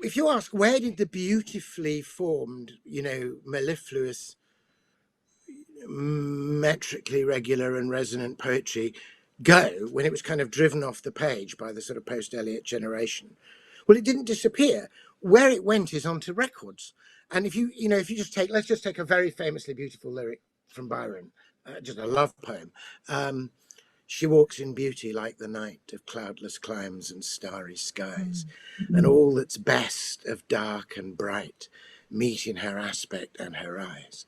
if you ask, where did the beautifully formed, you know, mellifluous, metrically regular and resonant poetry go when it was kind of driven off the page by the sort of post-Eliot generation? Well, it didn't disappear. Where it went is onto records. And if you just take, let's just take a very famously beautiful lyric from Byron, just a love poem. She walks in beauty like the night of cloudless climes and starry skies, and all that's best of dark and bright meet in her aspect and her eyes.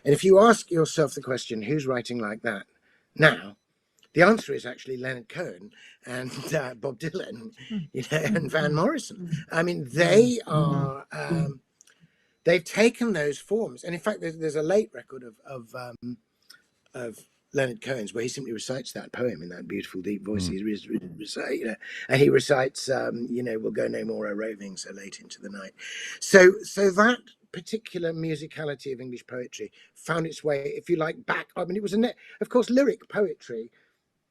And if you ask yourself the question, who's writing like that now? The answer is actually Leonard Cohen and Bob Dylan, you know, and Van Morrison. I mean, they are, they've taken those forms. And in fact, there's a late record of Leonard Cohen's where he simply recites that poem in that beautiful deep voice. He you know, and he recites, you know, we'll go no more a roving so late into the night. So that particular musicality of English poetry found its way, if you like, back. I mean, it was of course, lyric poetry,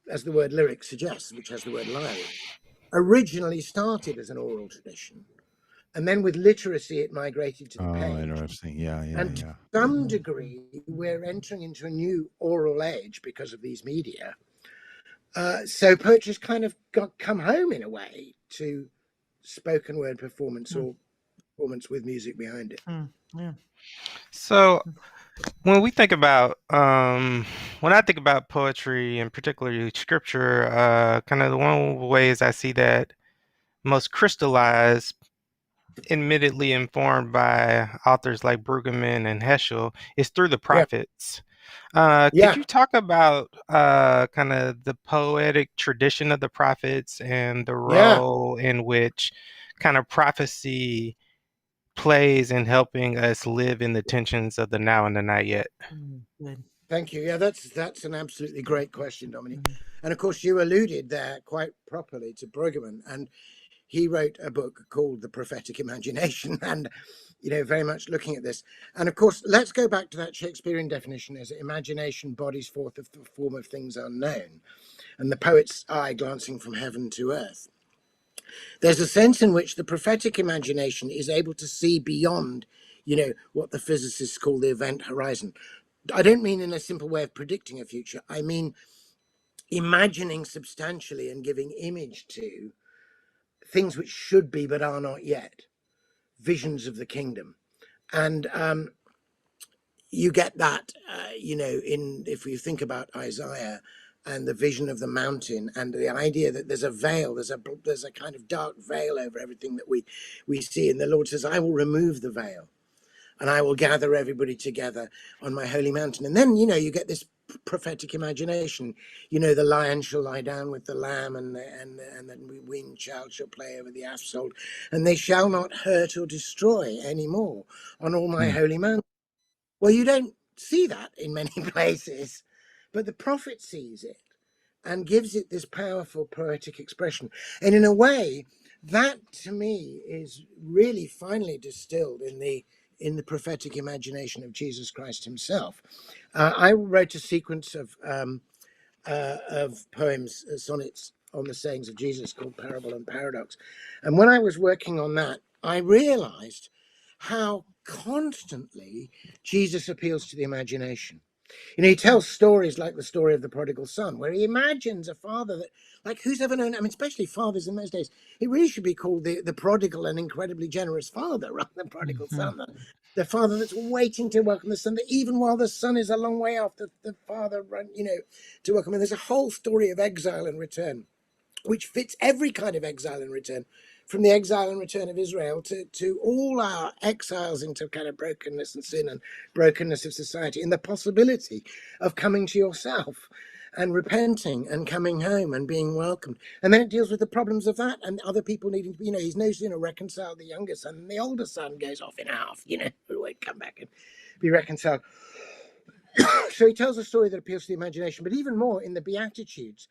as the word lyric suggests, which has the word lyre, originally started as an oral tradition. And then with literacy, it migrated to the page.
Interesting. Yeah.
And to some degree, we're entering into a new oral age because of these media. So poetry's kind of come home in a way to spoken word performance or performance with music behind it.
Yeah.
So when we think about when I think about poetry and particularly scripture, kind of the one of the ways I see that most crystallized, admittedly informed by authors like Brueggemann and Heschel, is through the prophets. Could you talk about kind of the poetic tradition of the prophets and the role in which kind of prophecy plays in helping us live in the tensions of the now and the not yet?
Good.
Thank you. Yeah, that's an absolutely great question, Dominic. And of course, you alluded there quite properly to Brueggemann, and he wrote a book called The Prophetic Imagination, and, you know, very much looking at this. And of course, let's go back to that Shakespearean definition as imagination bodies forth of the form of things unknown, and the poet's eye glancing from heaven to earth. There's a sense in which the prophetic imagination is able to see beyond, you know, what the physicists call the event horizon, I don't mean in a simple way of predicting a future. I mean imagining substantially and giving image to things which should be but are not yet, visions of the kingdom. And you get that, in if we think about Isaiah and the vision of the mountain and the idea that there's a veil, there's a kind of dark veil over everything that we see. And the Lord says, I will remove the veil and I will gather everybody together on my holy mountain. And then, you get this prophetic imagination. The lion shall lie down with the lamb, and the weaned child shall play over the asphalt, and they shall not hurt or destroy any more on all my holy mountain. Well, you don't see that in many places, but the prophet sees it and gives it this powerful poetic expression. And in a way, that to me is really finally distilled in the prophetic imagination of Jesus Christ himself. I wrote a sequence of poems, sonnets on the sayings of Jesus called Parable and Paradox. And when I was working on that, I realized how constantly Jesus appeals to the imagination. He tells stories like the story of the prodigal son, where he imagines a father that, like, who's ever known? I mean, especially fathers in those days, it really should be called the prodigal and incredibly generous father, rather than prodigal son. The father that's waiting to welcome the son, that even while the son is a long way off, the father run, to welcome him. There's a whole story of exile and return, which fits every kind of exile and return, from the exile and return of Israel to all our exiles into kind of brokenness and sin and brokenness of society, and the possibility of coming to yourself and repenting and coming home and being welcomed. And then it deals with the problems of that and other people needing to be, he's no sooner reconciled the younger son, and the older son goes off in half, who won't come back and be reconciled. So he tells a story that appeals to the imagination, but even more in the Beatitudes,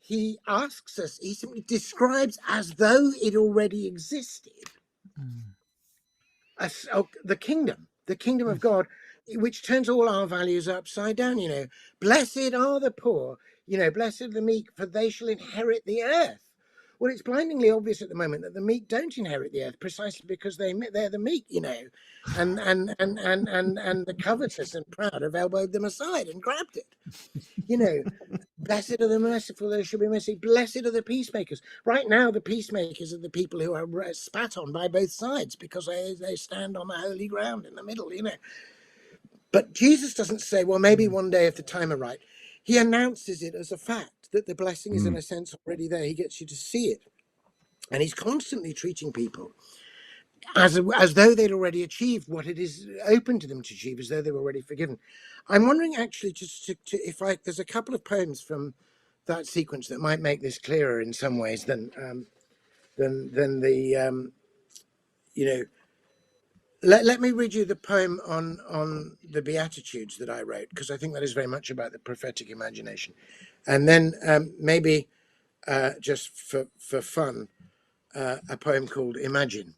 he asks us, he simply describes as though it already existed, the kingdom of God, which turns all our values upside down. Blessed are the poor, blessed are the meek, for they shall inherit the earth. Well, it's blindingly obvious at the moment that the meek don't inherit the earth, precisely because they're the meek, and the covetous and proud have elbowed them aside and grabbed it. Blessed are the merciful, they shall be mercy. Blessed are the peacemakers. Right now, the peacemakers are the people who are spat on by both sides because they stand on the holy ground in the middle, But Jesus doesn't say, well, maybe one day if the time are right. He announces it as a fact that the blessing is in a sense already there. He gets you to see it. And he's constantly treating people as though they'd already achieved what it is open to them to achieve, as though they were already forgiven. I'm wondering actually just if there's a couple of poems from that sequence that might make this clearer in some ways than the let me read you the poem on the Beatitudes that I wrote, because I think that is very much about the prophetic imagination. And then maybe just for fun, a poem called Imagine,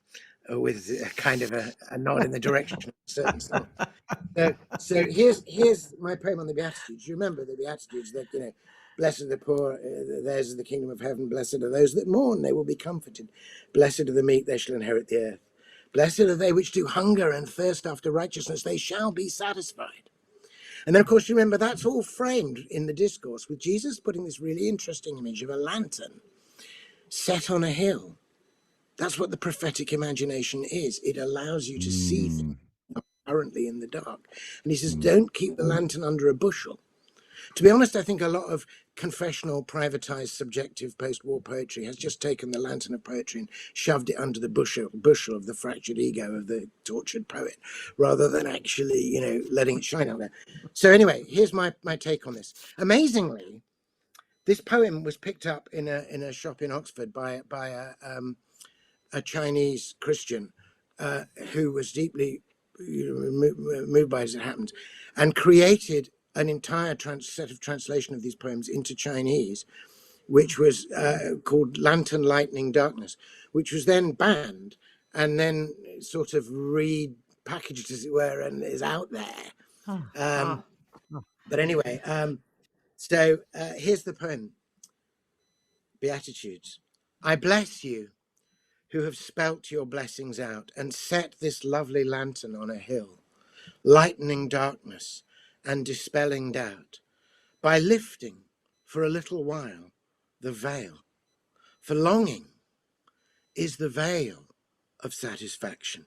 with a kind of a nod in the direction of a certain song. So here's my poem on the Beatitudes. You remember the Beatitudes that, blessed are the poor, theirs is the kingdom of heaven. Blessed are those that mourn, they will be comforted. Blessed are the meek, they shall inherit the earth. Blessed are they which do hunger and thirst after righteousness, they shall be satisfied. And then, of course, you remember that's all framed in the discourse with Jesus putting this really interesting image of a lantern set on a hill. That's what the prophetic imagination is. It allows you to see things currently in the dark. And he says, don't keep the lantern under a bushel. To be honest, I think a lot of confessional, privatized, subjective post-war poetry has just taken the lantern of poetry and shoved it under the bushel of the fractured ego of the tortured poet, rather than actually, letting it shine out there. So anyway, here's my take on this. Amazingly, this poem was picked up in a shop in Oxford by a Chinese Christian who was deeply moved by it as it happened, and created an entire set of translation of these poems into Chinese, which was called Lantern, Lightning, Darkness, which was then banned and then sort of repackaged, as it were, and is out there. But anyway, so here's the poem, Beatitudes. I bless you who have spelt your blessings out and set this lovely lantern on a hill, lightening darkness and dispelling doubt, by lifting for a little while the veil. For longing is the veil of satisfaction,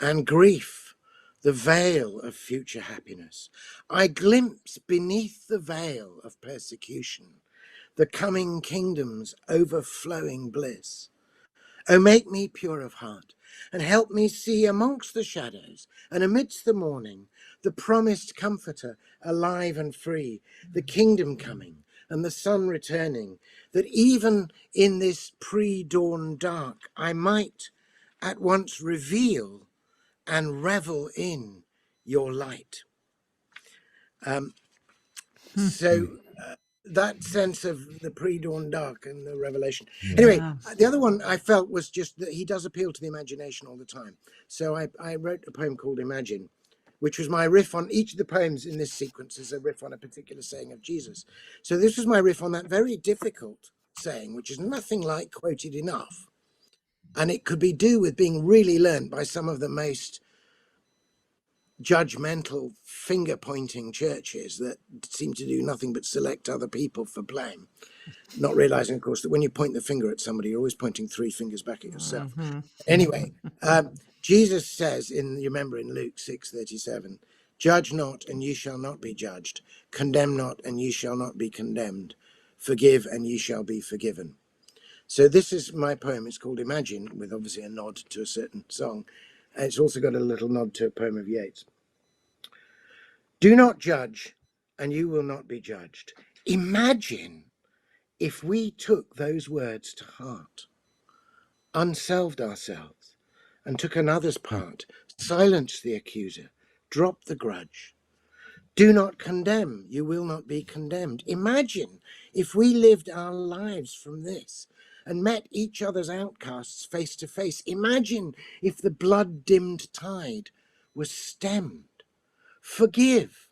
and grief the veil of future happiness. I glimpse beneath the veil of persecution the coming kingdom's overflowing bliss. Oh, make me pure of heart, and help me see amongst the shadows and amidst the morning the promised comforter, alive and free, the kingdom coming and the sun returning, that even in this pre-dawn dark I might at once reveal and revel in your light. So that sense of the pre-dawn dark and the revelation.
Yeah.
Anyway,
Yeah.
the other one I felt was just that he does appeal to the imagination all the time. So I wrote a poem called Imagine, which was my riff on each of the poems in this sequence is a riff on a particular saying of Jesus. So this was my riff on that very difficult saying, which is nothing like quoted enough. And it could be do with being really learned by some of the most judgmental finger-pointing churches that seem to do nothing but select other people for blame, not realizing, of course, that when you point the finger at somebody, you're always pointing three fingers back at yourself. Anyway, Jesus says, you remember in Luke 6:37, judge not and ye shall not be judged, condemn not and ye shall not be condemned, forgive and ye shall be forgiven. So this is my poem. It's called Imagine, with obviously a nod to a certain song. And it's also got a little nod to a poem of Yeats. Do not judge, and you will not be judged. Imagine if we took those words to heart, unselved ourselves, and took another's part, silenced the accuser, dropped the grudge. Do not condemn, you will not be condemned. Imagine if we lived our lives from this and met each other's outcasts face to face. Imagine if the blood-dimmed tide was stemmed. Forgive,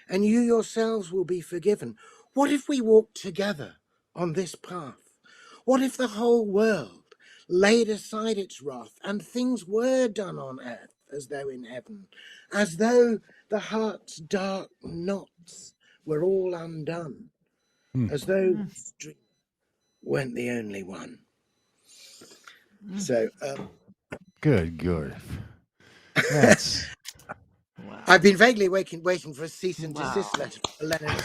and you yourselves will be forgiven. What if we walked together on this path? What if the whole world laid aside its wrath and things were done on earth as though in heaven, as though the heart's dark knots were all undone, as though the street weren't the only one? So
Good. That's
Wow.
I've been vaguely waiting for a cease and desist letter from the Lennon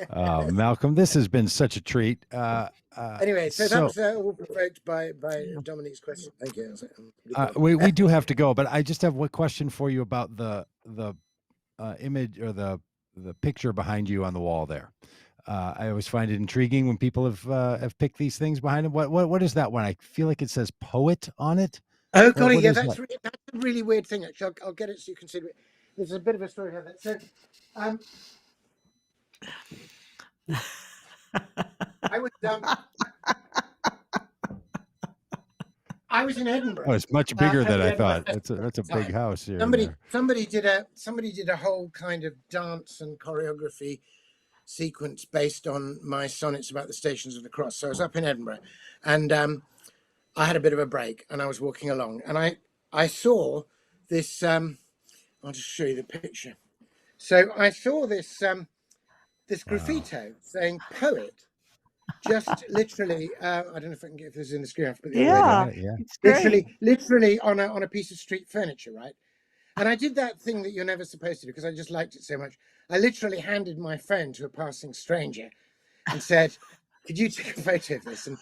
estate.
Malcolm, this has been such a treat.
Anyway, so that
so
was all provoked by Dominique's question. Thank you.
we do have to go, but I just have one question for you about the image or the picture behind you on the wall there. I always find it intriguing when people have picked these things behind them. What is that one? I feel like it says poet on it.
Oh, golly,
what
yeah,
is
that's
that?
that's a really weird thing. Actually, I'll get it so you can see it. There's a bit of a story about that. So, I was in Edinburgh.
Oh, it's much bigger than
at the
I
Edinburgh
thought.
Festival
That's a
at the
big
time.
house here.
Somebody did a whole kind of dance and choreography sequence based on my sonnets about the Stations of the Cross. So I was up in Edinburgh, and I had a bit of a break, and I was walking along, and I saw this. I'll just show you the picture. So I saw this this graffito saying "poet," just literally. I don't know if I can get this in the screen. I have to put the other way down.
Yeah.
It's great.
Literally on a piece of street furniture, right? And I did that thing that you're never supposed to do because I just liked it so much. I literally handed my phone to a passing stranger and said, could you take a photo of this? And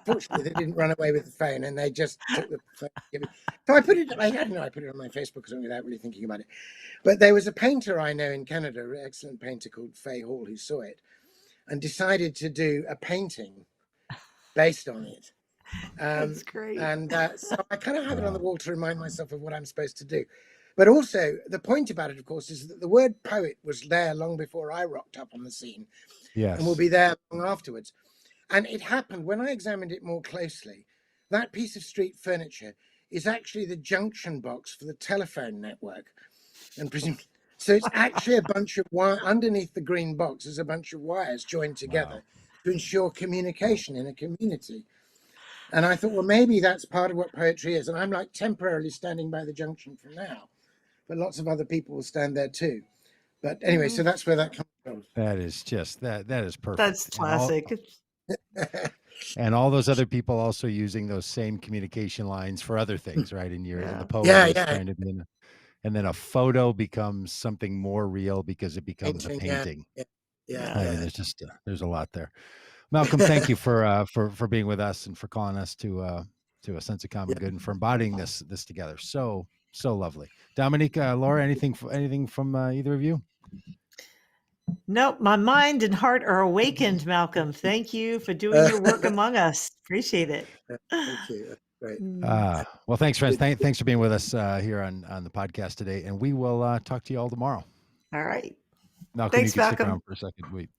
fortunately, they didn't run away with the phone, and they just took the phone. So I put it, I don't know, I put it on my Facebook or something without really thinking about it. But there was a painter I know in Canada, an excellent painter called Fay Hall, who saw it and decided to do a painting based on it.
That's great.
And so I kind of have it on the wall to remind myself of what I'm supposed to do. But also, the point about it, of course, is that the word poet was there long before I rocked up on the scene.
Yes.
And will be there long afterwards. And it happened, when I examined it more closely, that piece of street furniture is actually the junction box for the telephone network. And presumably, so it's actually a bunch of wire underneath the green box. There's a bunch of wires joined together to ensure communication in a community. And I thought, well, maybe that's part of what poetry is. And I'm like temporarily standing by the junction for now. but lots of other people will stand there too. But anyway, so that's where that comes from.
That is just that is perfect.
That's classic.
And all those other people also using those same communication lines for other things, right? And
Yeah.
the poem
Yeah,
is
yeah.
trying to be and then a photo becomes something more real because it becomes a painting.
Yeah.
I mean, there's just there's a lot there. Malcolm, thank you for being with us and for calling us to a sense of common good and for embodying this together. So lovely. Dominique, Laura, anything from either of you?
Nope, my mind and heart are awakened, Malcolm. Thank you for doing your work among us. Appreciate it.
Thank you. That's great.
Well, thanks, friends. Thanks for being with us here on the podcast today, and we will talk to you all tomorrow.
All right.
Malcolm,
Thanks,
you can stick
Malcolm.
around for a second. Wait.